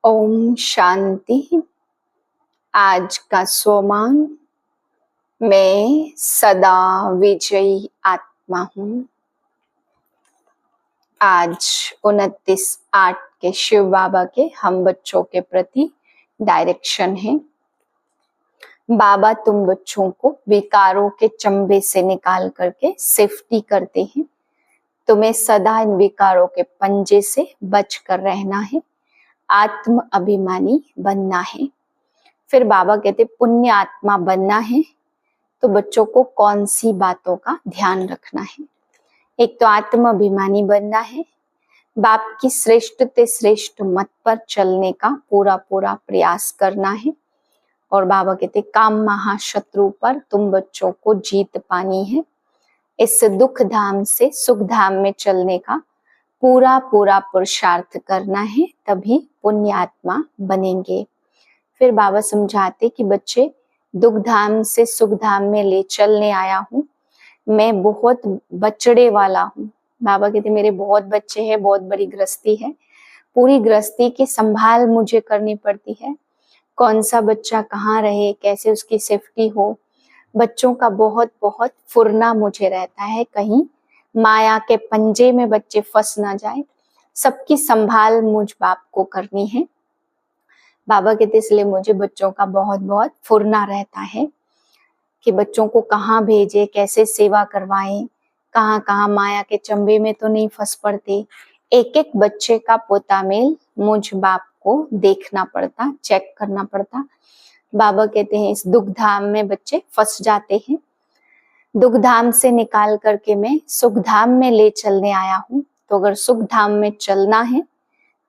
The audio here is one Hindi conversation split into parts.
ओम शांति। आज का स्वमान, मैं सदा विजयी आत्मा हूँ। आज 29/8 के शिव बाबा के हम बच्चों के प्रति डायरेक्शन है। बाबा तुम बच्चों को विकारों के चंबे से निकाल करके सेफ्टी करते हैं। तुम्हें सदा इन विकारों के पंजे से बच कर रहना है, आत्म अभिमानी बनना है। फिर बाबा कहते पुण्य आत्मा बनना है, तो बच्चों को कौन सी बातों का ध्यान रखना है। एक तो आत्म अभिमानी बनना है, बाप की श्रेष्ठ ते श्रेष्ठ मत पर चलने का पूरा प्रयास करना है। और बाबा कहते काम महाशत्रु पर तुम बच्चों को जीत पानी है। इस दुख धाम से सुख धाम में चलने का पूरा पुरुषार्थ करना है, तभी पुण्य आत्मा बनेंगे। फिर बाबा समझाते कि बच्चे दुख धाम से सुख धाम में ले चलने आया हूँ, मैं बहुत बचड़े वाला हूँ। बाबा कहते मेरे बहुत बच्चे हैं, बहुत बड़ी गृहस्थी है, पूरी गृहस्थी की संभाल मुझे करनी पड़ती है। कौन सा बच्चा कहाँ रहे, कैसे उसकी सेफ्टी हो, बच्चों का बहुत फुरना मुझे रहता है, कहीं माया के पंजे में बच्चे फंस ना जाए। सबकी संभाल मुझ बाप को करनी है। बाबा कहते इसलिए मुझे बच्चों का बहुत फुरना रहता है कि बच्चों को कहाँ भेजे, कैसे सेवा करवाएं, कहाँ माया के चंबे में तो नहीं फंस पड़ते। एक एक बच्चे का पोतामेल मुझ बाप को देखना पड़ता, चेक करना पड़ता। बाबा कहते हैं इस दुख धाम में बच्चे फंस जाते हैं, दुख धाम से निकाल करके मैं सुख धाम में ले चलने आया हूँ। तो अगर सुख धाम में चलना है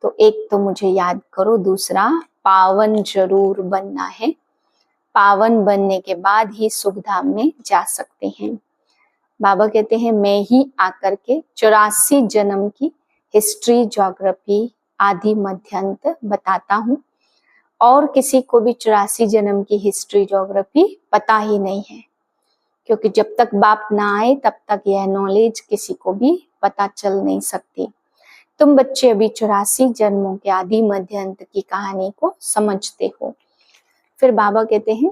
तो एक तो मुझे याद करो, दूसरा पावन जरूर बनना है। पावन बनने के बाद ही सुख धाम में जा सकते हैं। बाबा कहते हैं मैं ही आकर के 84 जन्म की हिस्ट्री, ज्योग्राफी, आदि मध्यांत बताता हूँ, और किसी को भी 84 जन्म की हिस्ट्री ज्योग्राफी पता ही नहीं है, क्योंकि जब तक बाप ना आए तब तक यह नॉलेज किसी को भी पता चल नहीं सकती। तुम बच्चे अभी 84 जन्मों के आदि मध्यांत की कहानी को समझते हो। फिर बाबा कहते हैं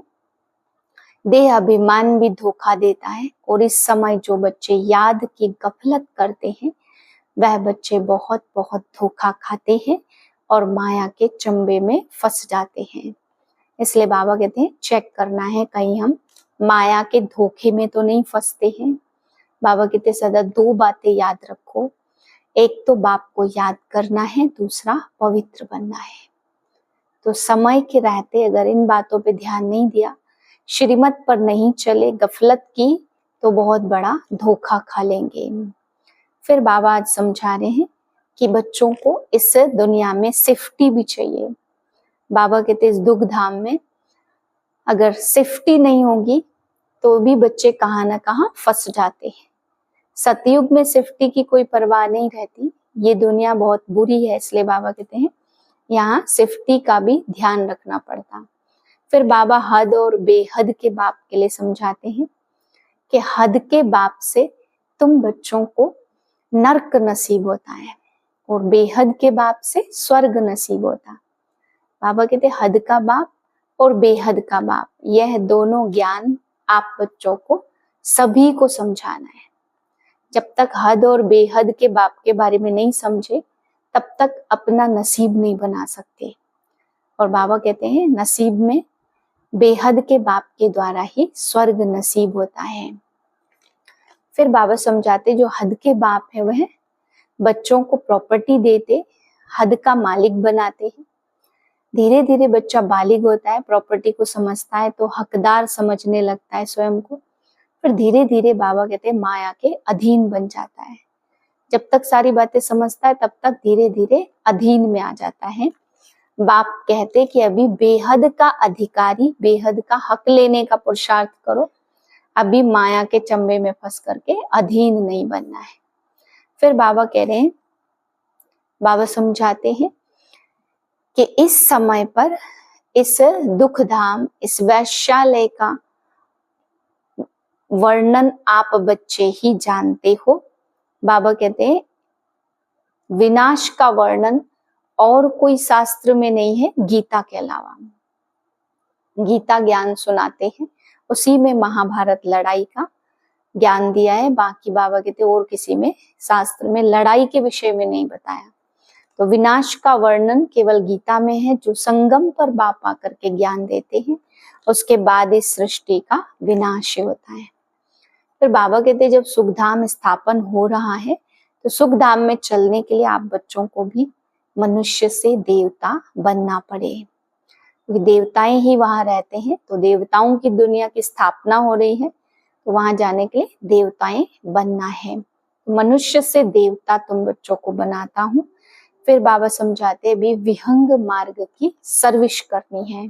देह अभिमान भी धोखा देता है, और इस समय जो बच्चे याद की गफलत करते हैं वह बच्चे बहुत धोखा खाते हैं और माया के चंबे में फंस जाते हैं। इसलिए बाबा कहते हैं चेक करना है कहीं हम माया के धोखे में तो नहीं फंसते हैं। बाबा कहते सदा 2 बातें याद रखो, एक तो बाप को याद करना है, दूसरा पवित्र बनना है। तो समय के रहते अगर इन बातों पे ध्यान नहीं दिया, श्रीमत पर नहीं चले, गफलत की, तो बहुत बड़ा धोखा खा लेंगे। फिर बाबा आज समझा रहे हैं कि बच्चों को इस दुनिया में सेफ्टी भी चाहिए। बाबा कहते इस दुख धाम में अगर सेफ्टी नहीं होगी तो भी बच्चे कहाँ ना कहाँ फंस जाते हैं। सतयुग में सेफ्टी की कोई परवाह नहीं रहती, ये दुनिया बहुत बुरी है, इसलिए बाबा कहते हैं यहाँ सेफ्टी का भी ध्यान रखना पड़ता। फिर बाबा हद और बेहद के बाप के लिए समझाते हैं कि हद के बाप से तुम बच्चों को नर्क नसीब होता है और बेहद के बाप से स्वर्ग नसीब होता। बाबा कहते हद का बाप और बेहद का बाप, यह दोनों ज्ञान आप बच्चों को सभी को समझाना है। जब तक हद और बेहद के बाप के बारे में नहीं समझे तब तक अपना नसीब नहीं बना सकते। और बाबा कहते हैं नसीब में बेहद के बाप के द्वारा ही स्वर्ग नसीब होता है। फिर बाबा समझाते जो हद के बाप है वह बच्चों को प्रॉपर्टी देते, हद का मालिक बनाते हैं। धीरे धीरे बच्चा बालिग होता है, प्रॉपर्टी को समझता है तो हकदार समझने लगता है स्वयं को। फिर धीरे धीरे बाबा कहते हैं माया के अधीन बन जाता है। जब तक सारी बातें समझता है तब तक धीरे धीरे अधीन में आ जाता है। बाप कहते कि अभी बेहद का अधिकारी, बेहद का हक लेने का पुरुषार्थ करो, अभी माया के चंबे में फंस करके अधीन नहीं बनना है। फिर बाबा कह रहे हैं, बाबा समझाते हैं कि इस समय पर इस दुख धाम, इस वैश्यालय का वर्णन आप बच्चे ही जानते हो। बाबा कहते हैं विनाश का वर्णन और कोई शास्त्र में नहीं है गीता के अलावा। गीता ज्ञान सुनाते हैं, उसी में महाभारत लड़ाई का ज्ञान दिया है। बाकी बाबा कहते और किसी में शास्त्र में लड़ाई के विषय में नहीं बताया। तो विनाश का वर्णन केवल गीता में है, जो संगम पर बाप आकर के ज्ञान देते हैं, उसके बाद इस सृष्टि का विनाश होता है। फिर बाबा कहते जब सुखधाम स्थापन हो रहा है तो सुखधाम में चलने के लिए आप बच्चों को भी मनुष्य से देवता बनना पड़े, क्योंकि देवताएं ही वहां रहते हैं। तो देवताओं की दुनिया की स्थापना हो रही है, तो वहां जाने के लिए देवताएं बनना है। मनुष्य से देवता तुम बच्चों को बनाता हूँ। फिर बाबा समझाते भी विहंग मार्ग की सर्विस करनी है।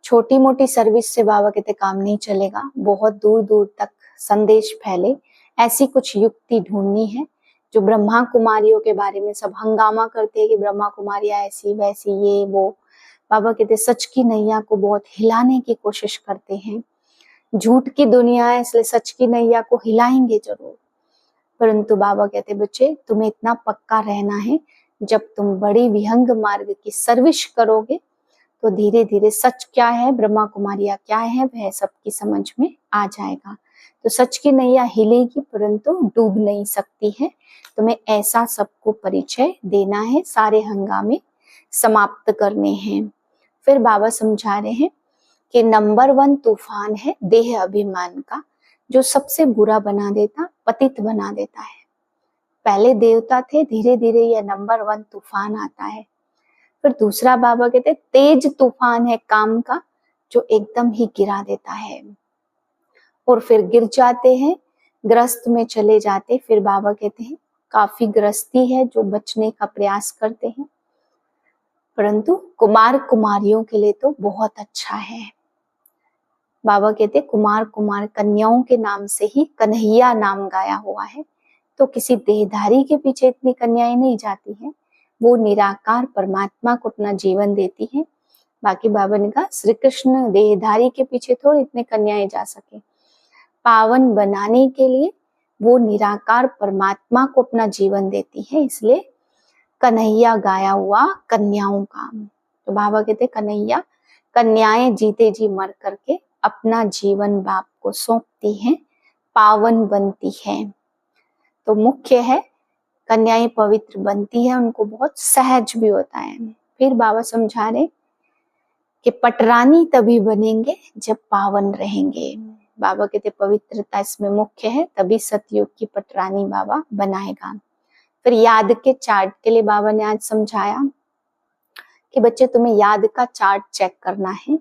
छोटी मोटी सर्विस से बाबा कहते काम नहीं चलेगा, बहुत दूर दूर तक संदेश फैले, ऐसी कुछ युक्ति ढूंढनी है। जो ब्रह्मा कुमारियों के बारे में सब हंगामा करते हैं कि ब्रह्मा कुमारियां ऐसी वैसी ये वो, बाबा कहते सच की नैया को बहुत हिलाने की कोशिश करते हैं। झूठ की दुनिया है, इसलिए सच की नैया को हिलाएंगे जरूर, परंतु बाबा कहते बच्चे तुम्हें इतना पक्का रहना है, जब तुम बड़ी विहंग मार्ग की सर्विस करोगे तो धीरे धीरे सच क्या है, ब्रह्मा कुमारियां क्या है, वह सबकी समझ में आ जाएगा। तो सच की नैया हिलेगी परंतु डूब नहीं सकती है। तुम्हें ऐसा सबको परिचय देना है, सारे हंगामे समाप्त करने हैं। फिर बाबा समझा रहे हैं कि नंबर 1 तूफान है देह अभिमान का, जो सबसे बुरा बना देता, पतित बना देता है। पहले देवता थे, धीरे धीरे यह नंबर 1 तूफान आता है। फिर दूसरा बाबा कहते तेज तूफान है काम का, जो एकदम ही गिरा देता है। और फिर गिर जाते हैं, ग्रस्त में चले जाते। फिर बाबा कहते हैं काफी ग्रस्ती है, जो बचने का प्रयास करते हैं, परंतु कुमार कुमारियों के लिए तो बहुत अच्छा है। बाबा कहते कुमार कुमार कन्याओं के नाम से ही कन्हैया नाम गाया हुआ है। तो किसी देहधारी के पीछे इतनी कन्याएं नहीं जाती हैं, वो निराकार परमात्मा को अपना जीवन देती है। बाकी बाबा ने कहा श्री कृष्ण देहधारी के पीछे थोड़ी इतने कन्याएं जा सके, पावन बनाने के लिए वो निराकार परमात्मा को अपना जीवन देती है, इसलिए कन्हैया गाया हुआ कन्याओं का। तो बाबा कहते कन्हैया कन्याएं जीते जी मर करके अपना जीवन बाप को सौंपती हैं, पावन बनती हैं। तो मुख्य है कन्याएं पवित्र बनती है, उनको बहुत सहज भी होता है। फिर बाबा समझा रहे कि पटरानी तभी बनेंगे जब पावन रहेंगे। बाबा कहते पवित्रता इसमें मुख्य है, तभी सतयुग की पटरानी बाबा बनाएगा। फिर याद के चार्ट के लिए बाबा ने आज समझाया कि बच्चे तुम्हें याद का चार्ट चेक करना है,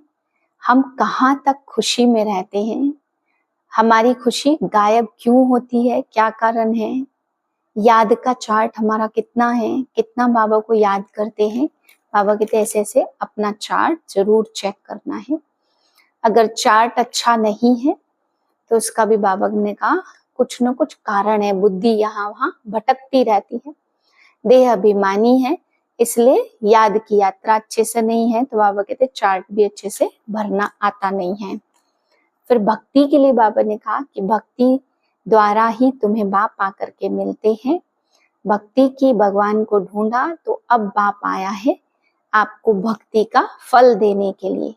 हम कहाँ तक खुशी में रहते हैं, हमारी खुशी गायब क्यों होती है, क्या कारण है, याद का चार्ट हमारा कितना है, कितना बाबा को याद करते हैं। बाबा कहते ऐसे ऐसे अपना चार्ट जरूर चेक करना है। अगर चार्ट अच्छा नहीं है तो उसका भी बाबा ने कहा कुछ न कुछ कारण है, बुद्धि यहाँ वहाँ भटकती रहती है, देह अभिमानी है, इसलिए याद की यात्रा अच्छे से नहीं है। तो बाबा कहते चार्ट भी अच्छे से भरना आता नहीं है। फिर भक्ति के लिए बाबा ने कहा कि भक्ति द्वारा ही तुम्हें बाप आकर के मिलते हैं। भक्ति की भगवान को ढूंढा तो अब बाप आया है आपको भक्ति का फल देने के लिए।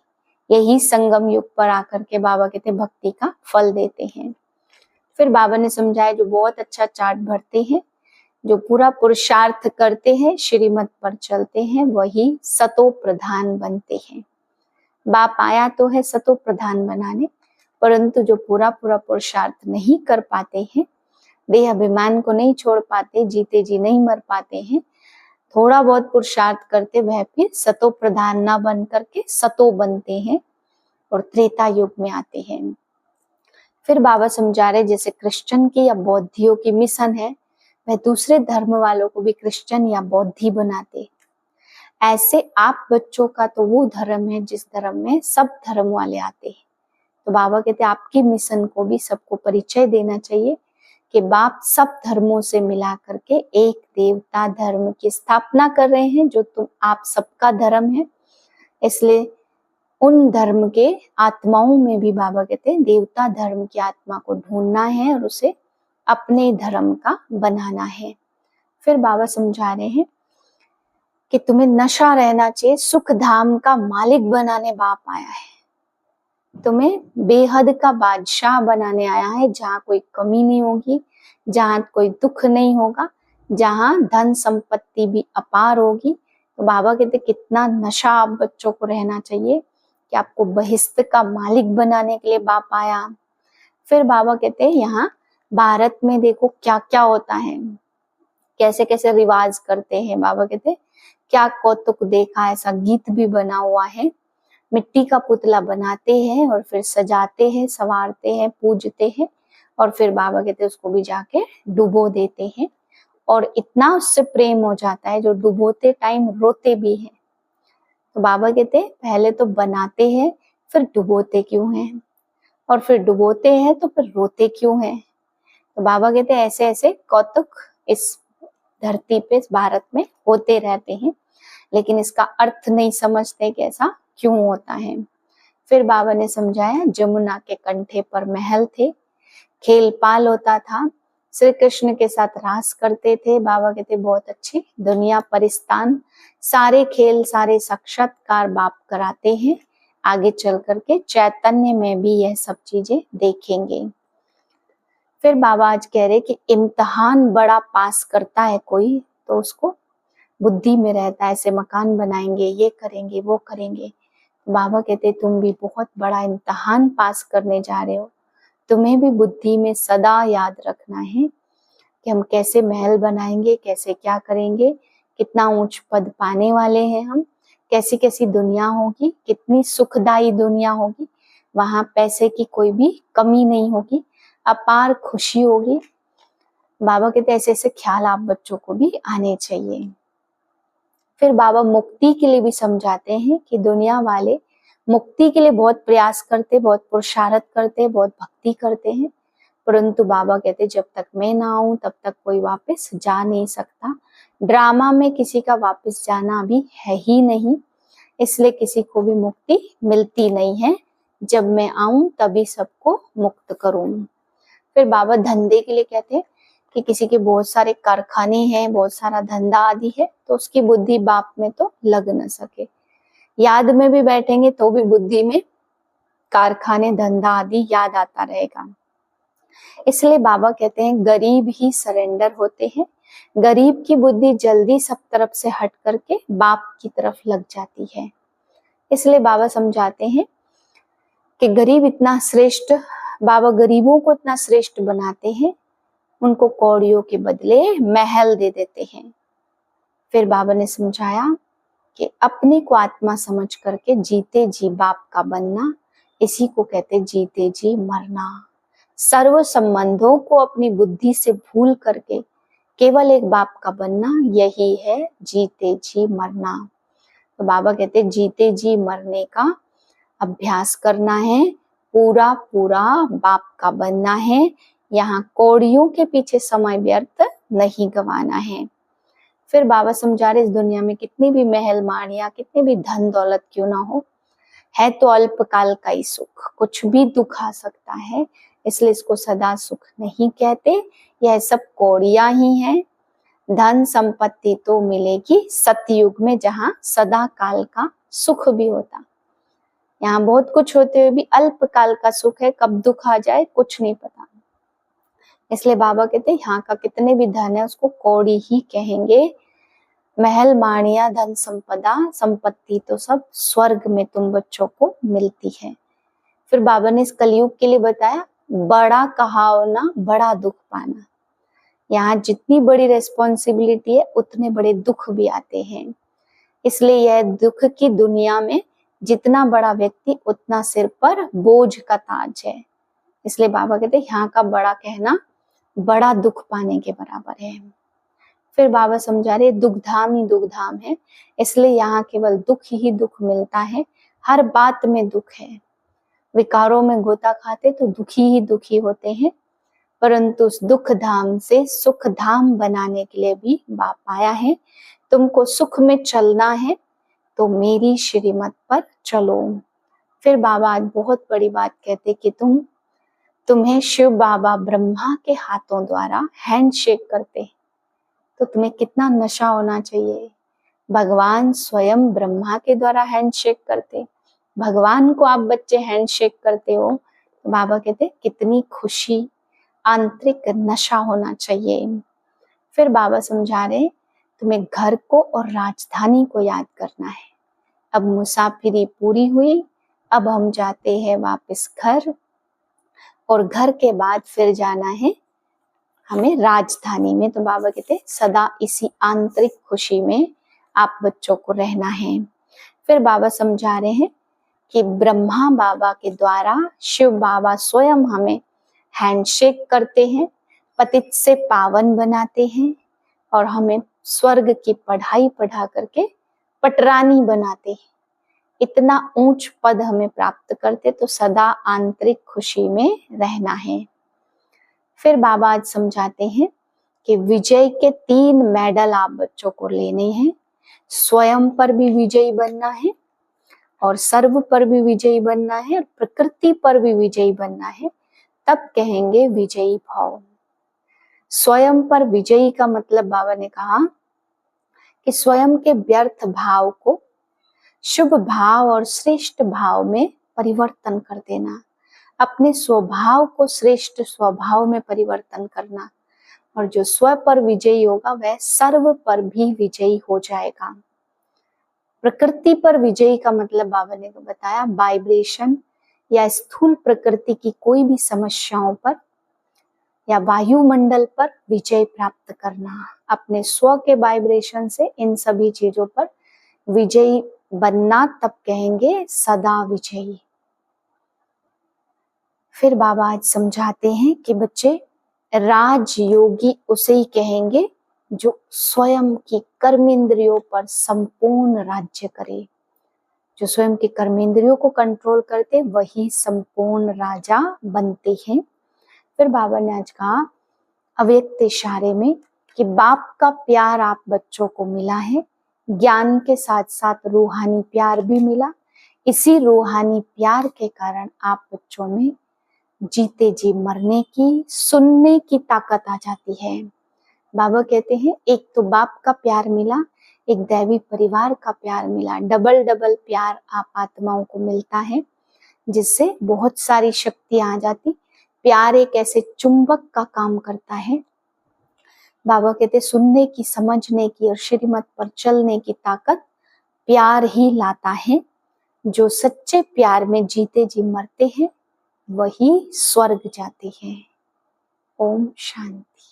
यही संगम युग पर आकर के बाबा कहते भक्ति का फल देते हैं। फिर बाबा ने समझाया जो बहुत अच्छा चार्ट भरते हैं, जो पूरा पुरुषार्थ करते हैं, श्रीमत पर चलते हैं, वही सतो प्रधान बनते हैं। बाप आया तो है सतो प्रधान बनाने, परंतु जो पूरा पूरा पुरुषार्थ नहीं कर पाते हैं, देह अभिमान को नहीं छोड़ पाते, जीते जी नहीं मर पाते हैं, थोड़ा बहुत पुरुषार्थ करते, वह फिर सतो प्रधान ना बन करके सतो बनते हैं और त्रेता युग में आते हैं। फिर बाबा समझा रहे जैसे क्रिश्चियन की या बौद्धियों की मिशन है, वह दूसरे धर्म वालों को भी क्रिश्चियन या बौद्धि बनाते। ऐसे आप बच्चों का तो वो धर्म है जिस धर्म में सब धर्म वाले आते हैं। तो बाबा कहते आपकी मिशन को भी सबको परिचय देना चाहिए कि बाप सब धर्मों से मिला करके एक देवता धर्म की स्थापना कर रहे हैं, जो तुम आप सबका धर्म है। इसलिए उन धर्म के आत्माओं में भी बाबा कहते हैं देवता धर्म की आत्मा को ढूंढना है और उसे अपने धर्म का बनाना है। फिर बाबा समझा रहे हैं कि तुम्हें नशा रहना चाहिए, सुख धाम का मालिक बनाने बाप आया है, तुम्हें बेहद का बादशाह बनाने आया है, जहाँ कोई कमी नहीं होगी, जहाँ कोई दुख नहीं होगा, जहाँ धन संपत्ति भी अपार होगी। तो बाबा कहते कितना नशा आप बच्चों को रहना चाहिए कि आपको बहिष्ठ का मालिक बनाने के लिए बाप आया। फिर बाबा कहते हैं यहाँ भारत में देखो क्या क्या होता है, कैसे कैसे रिवाज करते हैं। बाबा कहते क्या कौतुक देखा, ऐसा गीत भी बना हुआ है। मिट्टी का पुतला बनाते हैं और फिर सजाते हैं, संवारते हैं, पूजते हैं और फिर बाबा कहते उसको भी जाके डुबो देते हैं और इतना उससे प्रेम हो जाता है जो डुबोते टाइम रोते भी हैं। तो बाबा कहते पहले तो बनाते हैं फिर डुबोते क्यों हैं, और फिर डुबोते हैं तो फिर रोते क्यों हैं। तो बाबा कहते ऐसे ऐसे कौतुक इस धरती पे, इस भारत में होते रहते हैं, लेकिन इसका अर्थ नहीं समझते कि ऐसा क्यों होता है। फिर बाबा ने समझाया जमुना के कंठे पर महल थे, खेल पाल होता था, श्री कृष्ण के साथ रास करते थे। बाबा कहते बहुत अच्छी दुनिया परिस्तान, सारे खेल सारे साक्षात्कार बाप कराते हैं। आगे चल करके चैतन्य में भी यह सब चीजें देखेंगे। फिर बाबा आज कह रहे कि इम्तिहान बड़ा पास करता है कोई तो उसको बुद्धि में रहता है, ऐसे मकान बनाएंगे, ये करेंगे, वो करेंगे। बाबा कहते तुम भी बहुत बड़ा इम्तिहान पास करने जा रहे हो, तुम्हें भी बुद्धि में सदा याद रखना है कि हम कैसे महल बनाएंगे, कैसे क्या करेंगे, कितना ऊंच पद पाने वाले हैं हम, कैसी कैसी दुनिया होगी, कितनी सुखदायी दुनिया होगी, वहां पैसे की कोई भी कमी नहीं होगी, अपार खुशी होगी। बाबा कहते ऐसे ऐसे ख्याल आप बच्चों को भी आने चाहिए। फिर बाबा मुक्ति के लिए भी समझाते हैं कि दुनिया वाले मुक्ति के लिए बहुत प्रयास करते, बहुत पुरुषार्थ करते, बहुत भक्ति करते हैं, परंतु बाबा कहते जब तक मैं ना आऊं तब तक कोई वापस जा नहीं सकता। ड्रामा में किसी का वापस जाना अभी है ही नहीं, इसलिए किसी को भी मुक्ति मिलती नहीं है। जब मैं आऊं तभी सबको मुक्त करूं। फिर बाबा धंधे के लिए कहते हैं कि किसी के बहुत सारे कारखाने हैं, बहुत सारा धंधा आदि है, तो उसकी बुद्धि बाप में तो लग न सके। याद में भी बैठेंगे तो भी बुद्धि में कारखाने धंधा आदि याद आता रहेगा। इसलिए बाबा कहते हैं गरीब ही सरेंडर होते हैं, गरीब की बुद्धि जल्दी सब तरफ से हट करके बाप की तरफ लग जाती है। इसलिए बाबा समझाते हैं कि गरीब इतना श्रेष्ठ, बाबा गरीबों को इतना श्रेष्ठ बनाते हैं, उनको कौड़ियों के बदले महल दे देते हैं। फिर बाबा ने समझाया कि अपने को आत्मा समझ करके जीते जी बाप का बनना, इसी को कहते जीते जी मरना। सर्व संबंधों को अपनी बुद्धि से भूल करके केवल एक बाप का बनना, यही है जीते जी मरना। तो बाबा कहते जीते जी मरने का अभ्यास करना है, पूरा पूरा बाप का बनना है, यहाँ कौड़ियों के पीछे समय व्यर्थ नहीं गंवाना है। फिर बाबा समझा रहे इस दुनिया में कितनी भी महल माड़ियां, कितने भी धन दौलत क्यों ना हो, है तो अल्पकाल का ही सुख, कुछ भी दुख आ सकता है, इसलिए इसको सदा सुख नहीं कहते, यह सब कौड़ियां ही हैं। धन संपत्ति तो मिलेगी सतयुग में, जहाँ सदा काल का सुख भी होता। यहाँ बहुत कुछ होते हुए भी अल्पकाल का सुख है, कब दुख आ जाए कुछ नहीं पता। इसलिए बाबा कहते हैं यहाँ का कितने भी धन है उसको कौड़ी ही कहेंगे। महल माड़िया धन संपदा संपत्ति तो सब स्वर्ग में तुम बच्चों को मिलती है। फिर बाबा ने इस कलयुग के लिए बताया बड़ा कहाओ ना बड़ा दुख पाना। यहाँ जितनी बड़ी रेस्पॉन्सिबिलिटी है उतने बड़े दुख भी आते हैं, इसलिए यह दुख की दुनिया में जितना बड़ा व्यक्ति उतना सिर पर बोझ का ताज है। इसलिए बाबा कहते हैं यहाँ का बड़ा कहना बड़ा दुख पाने के बराबर है। फिर बाबा समझा रहे दुखधाम ही दुखधाम है, इसलिए यहाँ केवल दुख ही दुख मिलता है, हर बात में दुख है। विकारों में गोता खाते तो दुखी होते हैं, परंतु उस दुख धाम से सुख धाम बनाने के लिए भी बाप आया है। तुमको सुख में चलना है तो मेरी श्रीमत पर चलो। फिर बाबा आज बहुत बड़ी बात कहते कि तुम्हें शिव बाबा ब्रह्मा के हाथों द्वारा हैंडशेक करते, तो तुम्हें कितना नशा होना चाहिए। भगवान स्वयं ब्रह्मा के द्वारा हैंडशेक करते, भगवान को आप बच्चे हैंडशेक करते हो, तो बाबा कहते कितनी खुशी, आंतरिक नशा होना चाहिए। फिर बाबा समझा रहे तुम्हें घर को और राजधानी को याद करना है। अब मुसाफिरी पूरी हुई, अब हम जाते हैं वापस घर, और घर के बाद फिर जाना है हमें राजधानी में। तो बाबा कहते सदा इसी आंतरिक खुशी में आप बच्चों को रहना है। फिर बाबा समझा रहे हैं कि ब्रह्मा बाबा के द्वारा शिव बाबा स्वयं हमें हैंडशेक करते हैं, पतित से पावन बनाते हैं, और हमें स्वर्ग की पढ़ाई पढ़ा करके पटरानी बनाते हैं। इतना ऊंच पद हमें प्राप्त करते, तो सदा आंतरिक खुशी में रहना है। फिर बाबा आज समझाते हैं कि विजय के 3 मेडल आप बच्चों को लेने हैं। स्वयं पर भी विजयी बनना है, और सर्व पर भी विजयी बनना है, और प्रकृति पर भी विजयी बनना है, तब कहेंगे विजयी भाव। स्वयं पर विजयी का मतलब बाबा ने कहा कि स्वयं के व्यर्थ भाव को शुभ भाव और श्रेष्ठ भाव में परिवर्तन कर देना, अपने स्वभाव को श्रेष्ठ स्वभाव में परिवर्तन करना, और जो स्व पर विजयी होगा वह सर्व पर भी विजयी हो जाएगा। प्रकृति पर विजयी का मतलब बाबा ने तो बताया, वाइब्रेशन या स्थूल प्रकृति की कोई भी समस्याओं पर या वायुमंडल पर विजय प्राप्त करना, अपने स्व के वाइब्रेशन से इन सभी चीजों पर विजयी बनना, तब कहेंगे सदा विजयी। फिर बाबा आज समझाते हैं कि बच्चे राजयोगी उसे ही कहेंगे जो स्वयं की कर्मेंद्रियों पर संपूर्ण राज्य करे। जो स्वयं के कर्मेंद्रियों को कंट्रोल करते वही संपूर्ण राजा बनते हैं। फिर बाबा ने आज कहा अव्यक्त इशारे में कि बाप का प्यार आप बच्चों को मिला है, ज्ञान के साथ साथ रूहानी प्यार भी मिला। इसी रूहानी प्यार के कारण आप बच्चों में जीते जी मरने की, सुनने की ताकत आ जाती है। बाबा कहते हैं एक तो बाप का प्यार मिला, एक दैवी परिवार का प्यार मिला, डबल डबल प्यार आप आत्माओं को मिलता है, जिससे बहुत सारी शक्ति आ जाती। प्यार एक ऐसे चुंबक का काम करता है। बाबा कहते सुनने की, समझने की और श्रीमत पर चलने की ताकत प्यार ही लाता है। जो सच्चे प्यार में जीते जी मरते हैं वही स्वर्ग जाते हैं। ओम शांति।